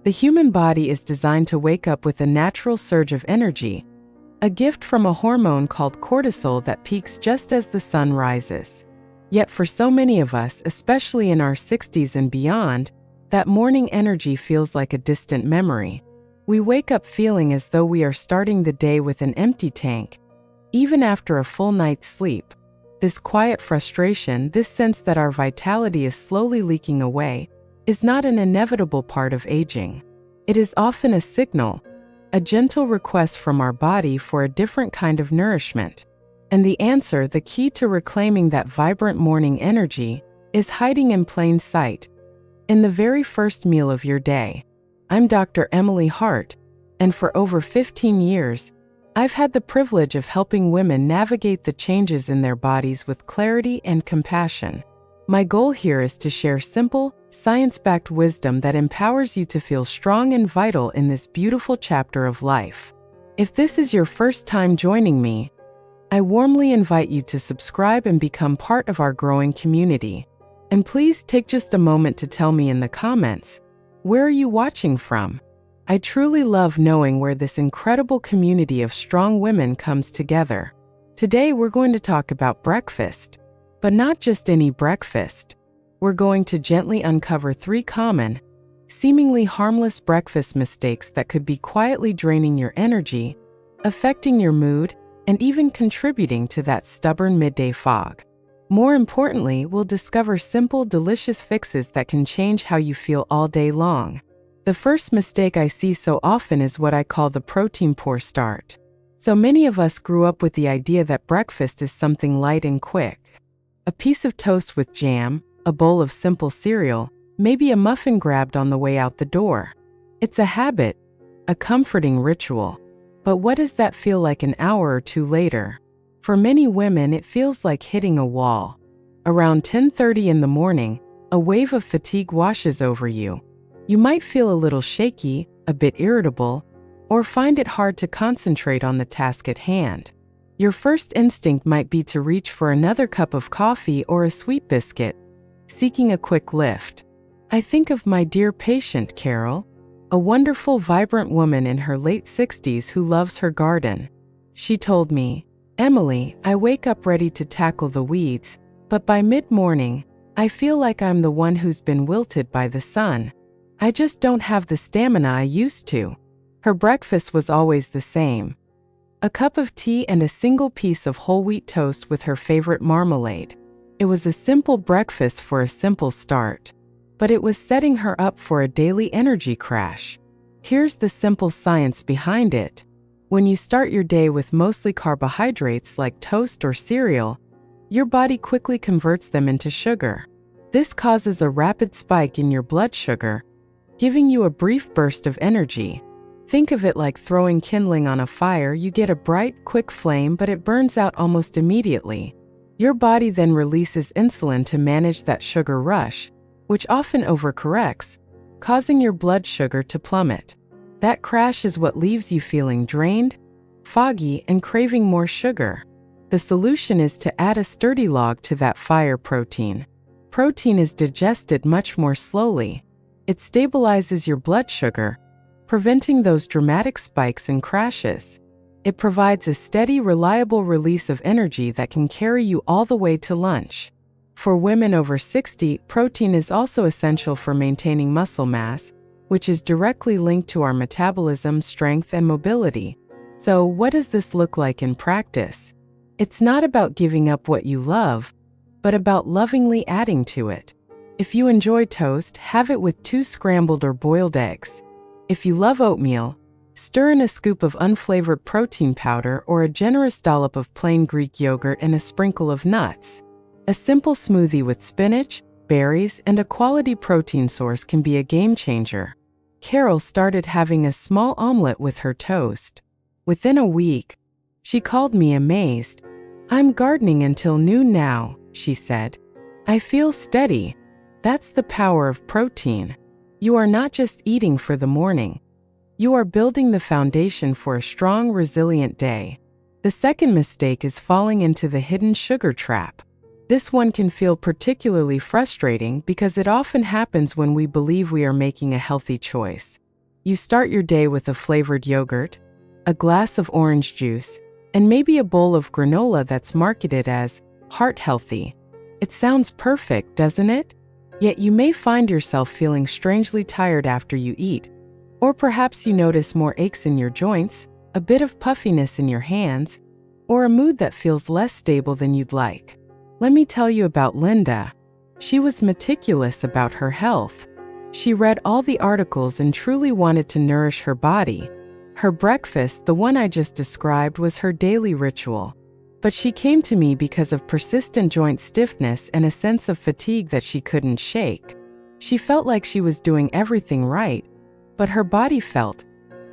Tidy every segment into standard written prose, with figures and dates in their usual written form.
The human body is designed to wake up with a natural surge of energy, a gift from a hormone called cortisol that peaks just as the sun rises. Yet for so many of us, especially in our 60s and beyond, that morning energy feels like a distant memory. We wake up feeling as though we are starting the day with an empty tank, even after a full night's sleep. This quiet frustration, this sense that our vitality is slowly leaking away, is not an inevitable part of aging. It is often a signal, a gentle request from our body for a different kind of nourishment. And the answer, the key to reclaiming that vibrant morning energy, is hiding in plain sight, in the very first meal of your day. I'm Dr. Emily Hart, and for over 15 years, I've had the privilege of helping women navigate the changes in their bodies with clarity and compassion. My goal here is to share simple, science-backed wisdom that empowers you to feel strong and vital in this beautiful chapter of life. If this is your first time joining me, I warmly invite you to subscribe and become part of our growing community. And please take just a moment to tell me in the comments, where are you watching from? I truly love knowing where this incredible community of strong women comes together. Today we're going to talk about breakfast, but not just any breakfast. We're going to gently uncover 3 common, seemingly harmless breakfast mistakes that could be quietly draining your energy, affecting your mood, and even contributing to that stubborn midday fog. More importantly, we'll discover simple, delicious fixes that can change how you feel all day long. The first mistake I see so often is what I call the protein poor start. So many of us grew up with the idea that breakfast is something light and quick. A piece of toast with jam, a bowl of simple cereal, maybe a muffin grabbed on the way out the door. It's a habit, a comforting ritual. But what does that feel like an hour or two later? For many women, it feels like hitting a wall. Around 10:30 in the morning, a wave of fatigue washes over you. You might feel a little shaky, a bit irritable, or find it hard to concentrate on the task at hand. Your first instinct might be to reach for another cup of coffee or a sweet biscuit, seeking a quick lift. I think of my dear patient, Carol, a wonderful, vibrant woman in her late 60s who loves her garden. She told me, "Emily, I wake up ready to tackle the weeds, but by mid-morning, I feel like I'm the one who's been wilted by the sun. I just don't have the stamina I used to." Her breakfast was always the same: a cup of tea and a single piece of whole wheat toast with her favorite marmalade. It was a simple breakfast for a simple start, but it was setting her up for a daily energy crash. Here's the simple science behind it. When you start your day with mostly carbohydrates like toast or cereal, your body quickly converts them into sugar. This causes a rapid spike in your blood sugar, giving you a brief burst of energy. Think of it like throwing kindling on a fire. You get a bright, quick flame, but it burns out almost immediately. Your body then releases insulin to manage that sugar rush, which often overcorrects, causing your blood sugar to plummet. That crash is what leaves you feeling drained, foggy, and craving more sugar. The solution is to add a sturdy log to that fire: protein. Protein is digested much more slowly. It stabilizes your blood sugar, preventing those dramatic spikes and crashes. It provides a steady, reliable release of energy that can carry you all the way to lunch. For women over 60, protein is also essential for maintaining muscle mass, which is directly linked to our metabolism, strength, and mobility. So, what does this look like in practice? It's not about giving up what you love, but about lovingly adding to it. If you enjoy toast, have it with 2 scrambled or boiled eggs. If you love oatmeal, stir in a scoop of unflavored protein powder or a generous dollop of plain Greek yogurt and a sprinkle of nuts. A simple smoothie with spinach, berries, and a quality protein source can be a game changer. Carol started having a small omelet with her toast. Within a week, she called me amazed. "I'm gardening until noon now," she said. "I feel steady." That's the power of protein. You are not just eating for the morning. You are building the foundation for a strong, resilient day. The second mistake is falling into the hidden sugar trap. This one can feel particularly frustrating because it often happens when we believe we are making a healthy choice. You start your day with a flavored yogurt, a glass of orange juice, and maybe a bowl of granola that's marketed as heart healthy. It sounds perfect, doesn't it? Yet you may find yourself feeling strangely tired after you eat. Or perhaps you notice more aches in your joints, a bit of puffiness in your hands, or a mood that feels less stable than you'd like. Let me tell you about Linda. She was meticulous about her health. She read all the articles and truly wanted to nourish her body. Her breakfast, the one I just described, was her daily ritual. But she came to me because of persistent joint stiffness and a sense of fatigue that she couldn't shake. She felt like she was doing everything right, but her body felt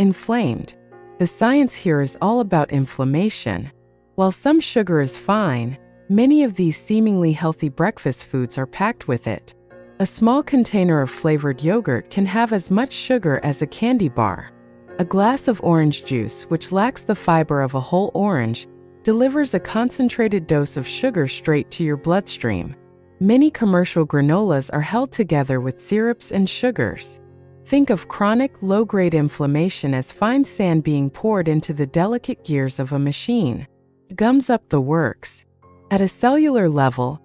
inflamed. The science here is all about inflammation. While some sugar is fine, many of these seemingly healthy breakfast foods are packed with it. A small container of flavored yogurt can have as much sugar as a candy bar. A glass of orange juice, which lacks the fiber of a whole orange, delivers a concentrated dose of sugar straight to your bloodstream. Many commercial granolas are held together with syrups and sugars. Think of chronic, low-grade inflammation as fine sand being poured into the delicate gears of a machine. Gums up the works. At a cellular level,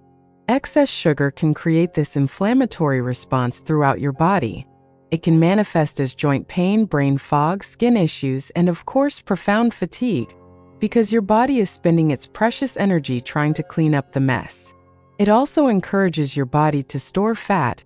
excess sugar can create this inflammatory response throughout your body. It can manifest as joint pain, brain fog, skin issues, and of course, profound fatigue, because your body is spending its precious energy trying to clean up the mess. It also encourages your body to store fat,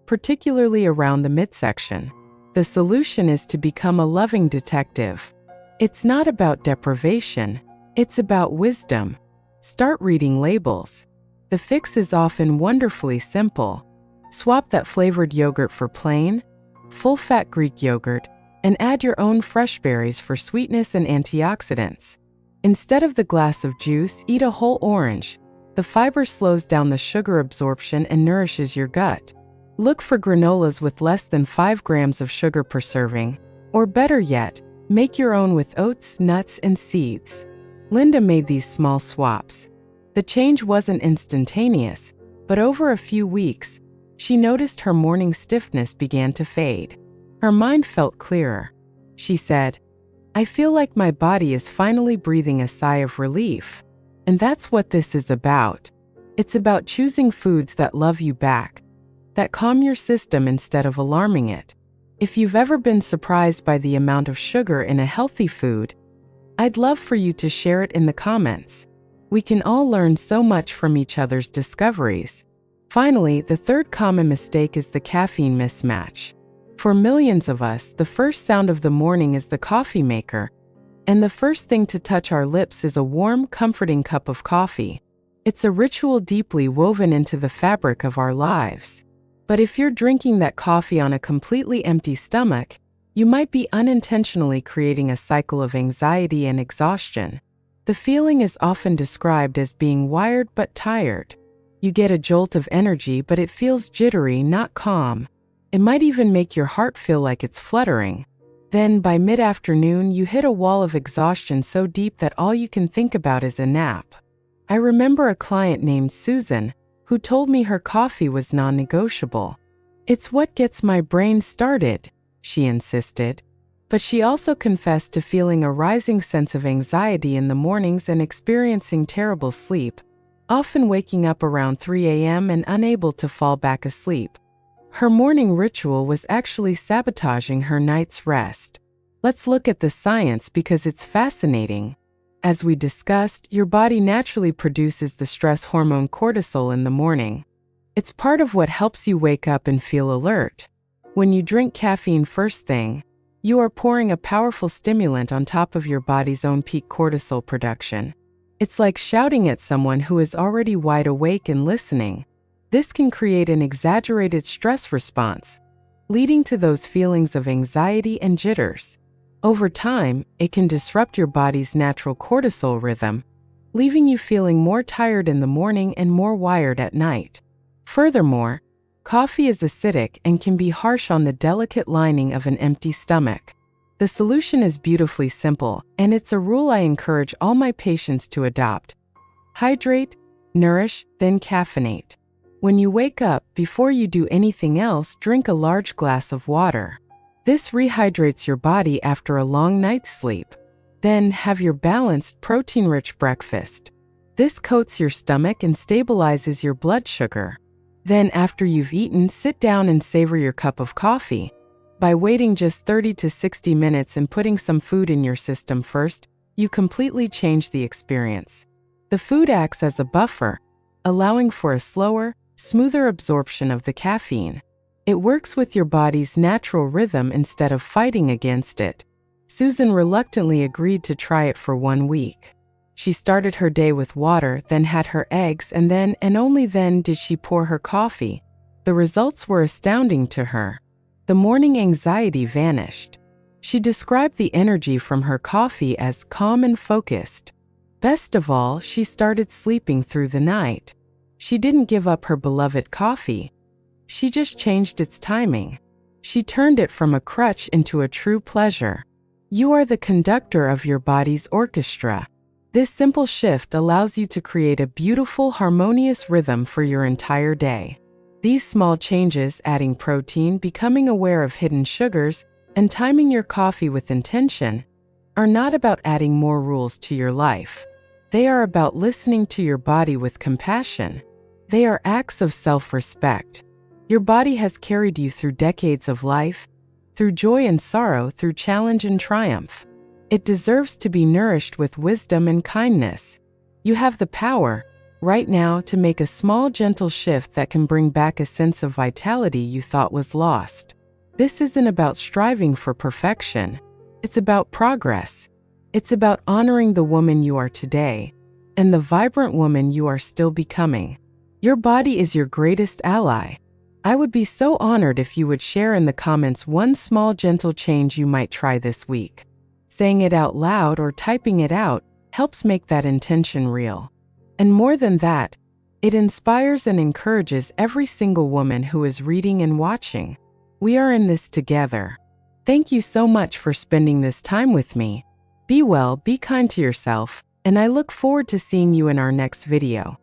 particularly around the midsection. The solution is to become a loving detective. It's not about deprivation, it's about wisdom. Start reading labels. The fix is often wonderfully simple. Swap that flavored yogurt for plain, full-fat Greek yogurt, and add your own fresh berries for sweetness and antioxidants. Instead of the glass of juice, eat a whole orange. The fiber slows down the sugar absorption and nourishes your gut. Look for granolas with less than 5 grams of sugar per serving, or better yet, make your own with oats, nuts, and seeds. Linda made these small swaps. The change wasn't instantaneous, but over a few weeks, she noticed her morning stiffness began to fade. Her mind felt clearer. She said, "I feel like my body is finally breathing a sigh of relief." And that's what this is about. It's about choosing foods that love you back, that calm your system instead of alarming it. If you've ever been surprised by the amount of sugar in a healthy food, I'd love for you to share it in the comments. We can all learn so much from each other's discoveries. Finally, the third common mistake is the caffeine mismatch. For millions of us, the first sound of the morning is the coffee maker, and the first thing to touch our lips is a warm, comforting cup of coffee. It's a ritual deeply woven into the fabric of our lives. But if you're drinking that coffee on a completely empty stomach, you might be unintentionally creating a cycle of anxiety and exhaustion. The feeling is often described as being wired but tired. You get a jolt of energy, but it feels jittery, not calm. It might even make your heart feel like it's fluttering. Then, by mid-afternoon, you hit a wall of exhaustion so deep that all you can think about is a nap. I remember a client named Susan, who told me her coffee was non-negotiable. "It's what gets my brain started," she insisted. But she also confessed to feeling a rising sense of anxiety in the mornings and experiencing terrible sleep, often waking up around 3 a.m. and unable to fall back asleep. Her morning ritual was actually sabotaging her night's rest. Let's look at the science because it's fascinating. As we discussed, your body naturally produces the stress hormone cortisol in the morning. It's part of what helps you wake up and feel alert. When you drink caffeine first thing, you are pouring a powerful stimulant on top of your body's own peak cortisol production. It's like shouting at someone who is already wide awake and listening. This can create an exaggerated stress response, leading to those feelings of anxiety and jitters. Over time, it can disrupt your body's natural cortisol rhythm, leaving you feeling more tired in the morning and more wired at night. Furthermore, coffee is acidic and can be harsh on the delicate lining of an empty stomach. The solution is beautifully simple, and it's a rule I encourage all my patients to adopt. Hydrate, nourish, then caffeinate. When you wake up, before you do anything else, drink a large glass of water. This rehydrates your body after a long night's sleep. Then have your balanced, protein-rich breakfast. This coats your stomach and stabilizes your blood sugar. Then after you've eaten, sit down and savor your cup of coffee. By waiting just 30 to 60 minutes and putting some food in your system first, you completely change the experience. The food acts as a buffer, allowing for a slower, smoother absorption of the caffeine. It works with your body's natural rhythm instead of fighting against it. Susan reluctantly agreed to try it for 1 week. She started her day with water, then had her eggs, and then, and only then, did she pour her coffee. The results were astounding to her. The morning anxiety vanished. She described the energy from her coffee as calm and focused. Best of all, she started sleeping through the night. She didn't give up her beloved coffee. She just changed its timing. She turned it from a crutch into a true pleasure. You are the conductor of your body's orchestra. This simple shift allows you to create a beautiful, harmonious rhythm for your entire day. These small changes, adding protein, becoming aware of hidden sugars, and timing your coffee with intention, are not about adding more rules to your life. They are about listening to your body with compassion. They are acts of self-respect. Your body has carried you through decades of life, through joy and sorrow, through challenge and triumph. It deserves to be nourished with wisdom and kindness. You have the power, right now, to make a small, gentle shift that can bring back a sense of vitality you thought was lost. This isn't about striving for perfection. It's about progress. It's about honoring the woman you are today and the vibrant woman you are still becoming. Your body is your greatest ally. I would be so honored if you would share in the comments one small, gentle change you might try this week. Saying it out loud or typing it out helps make that intention real. And more than that, it inspires and encourages every single woman who is reading and watching. We are in this together. Thank you so much for spending this time with me. Be well, be kind to yourself, and I look forward to seeing you in our next video.